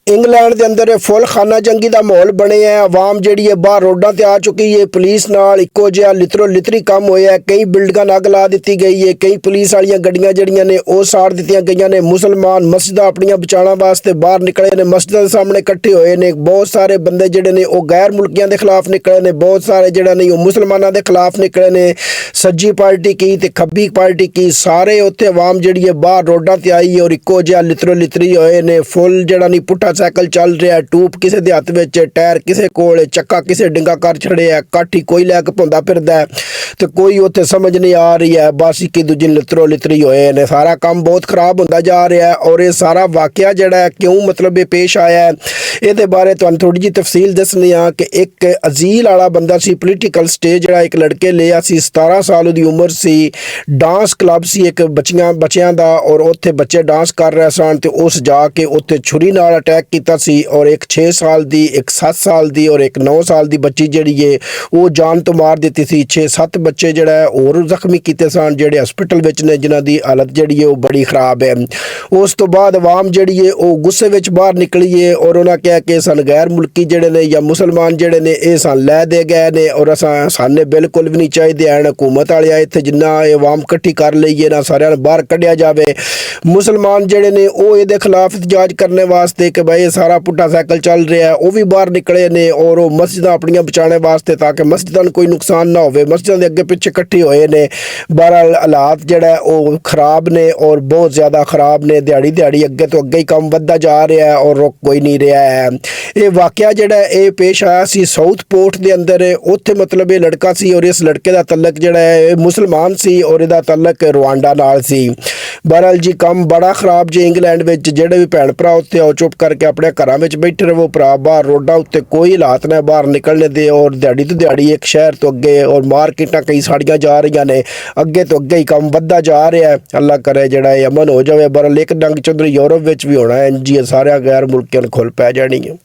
England के अंदर full खाना जंगी का माहौल बने है। आवाम जी है बाहर रोडों पर आ चुकी है। पुलिस नाल इक्को जिहा लितरो लितरी काम होया है। कई बिल्डिंगां अग ला दी गई है। कई पुलिस वाली गड्डियां जड़ियां ने वो साड़ दी गई ने। मुसलमान मस्जिदां अपनियां बचाने वास्ते बाहर निकले ने, मस्जिदां दे सामने इकट्ठे होए ने। बहुत सारे बंदे जिहड़े ने वो गैर मुल्कियां के खिलाफ निकले ने, बहुत सारे जिहड़े ने वो मुसलमानों के खिलाफ निकले ने। सज्जी पार्टी की ते खब्बी पार्टी की सारे उत्थे आवाम जिहड़ी है बाहर रोडों पर आई और इक्को जिहा लितरो लितरी होए ने। फुल जिहड़ा नहीं पुट्ठा साइकिल चल रहा, टूप किसी के हथ में, टायर किसी कोल, चक्का किसी डिंगा कर छड़िया, काठी कोई लैके भौंदा फिरदा तो कोई उत्थे समझ नहीं आ रही है। बस एक दूजे लितरो लितरी होए ने। सारा काम बहुत खराब होंदा जा रहा है और ये सारा वाकया जिहड़ा है क्यों मतलब ये पेश आया है, ये बारे तुहानूं थोड़ी जी तफसील दसनी आ कि एक अजील वाला बंदा सी, पोलीटिकल स्टेज जिहड़ा एक लड़के लिया सी, 17 साल की उम्र सी, डांस क्लब सी एक बच्चियां दा और उत्थे बच्चे डांस कर रहे सन ते उस जाके उत्थे छुरी नाल अटैक किया सी और एक 6 साल की, एक 7 साल की और एक 9 साल की बच्ची जिहड़ी है वो जान तो मार दी सी। 6-7 बच्चे जिहड़ा है और जख्मी किए सन जिहड़े हस्पिटल विच ने, जिन्हां दी हालत जिहड़ी है वो बड़ी खराब है। उस तो बाद आवाम जिहड़ी है वो गुस्से विच बाहर निकली है और उन्हें कहा कि सन गैर मुल्की जिहड़े ने या मुसलमान जिहड़े ने ये सन लै दे गए ने और साने बिल्कुल भी नहीं चाहिए हैं। हुकूमत वाले इत्थे जिन्ना आवाम इकट्ठी कर लईए ना सारिਆਂ ਨੂੰ बाहर कढ़िया जाए। मुसलमान जिहड़े ने वो ये खिलाफ एहतजाज करने वास्ते कि भाई सारा पुट्ठा साइकिल चल रहा है वो भी बाहर निकले ने और वो मस्जिदां अपनियां बचाने वास्ते ताकि मस्जिदां नूं कोई नुकसान ना होवे, मस्जिदां दे अगे पिछे इकट्ठे होए ने। बहरहाल हालात जिहड़ा वो खराब ने और बहुत ज़्यादा खराब ने। दिहाड़ी दिहाड़ी अगे तो अगे ही काम वधदा जा रहा है और रुक कोई नहीं रहा है। ये वाकया जिहड़ा ये पेश आया सी साउथ पोर्ट के अंदर। उत्थे मतलब ये लड़का सी और इस लड़के का तलक जिहड़ा है मुसलमान सी और इहदा तलक रवांडा नाल सी। बहरहाल जी काम बड़ा खराब जी। इंग्लैंड में जिहड़े भी भैन भरा उत्थे आओ चुप करके अपने घरों में बैठे रहो भरा, बाहर रोडों उत्ते कोई हालात ने बाहर निकलने दे और दिहाड़ी तो दिहाड़ी एक शहर तो अगे और मार्केटां कई साड़ियां जा रही ने, अगे तो अगे ही काम वधदा जा रहा है। अल्लाह करे जिहड़ा अमन हो जाए। बहरहाल एक डंग चौधरी यूरोप में भी होना है जी, सारे गैर मुल्कियां नूं खुल पै जानी है।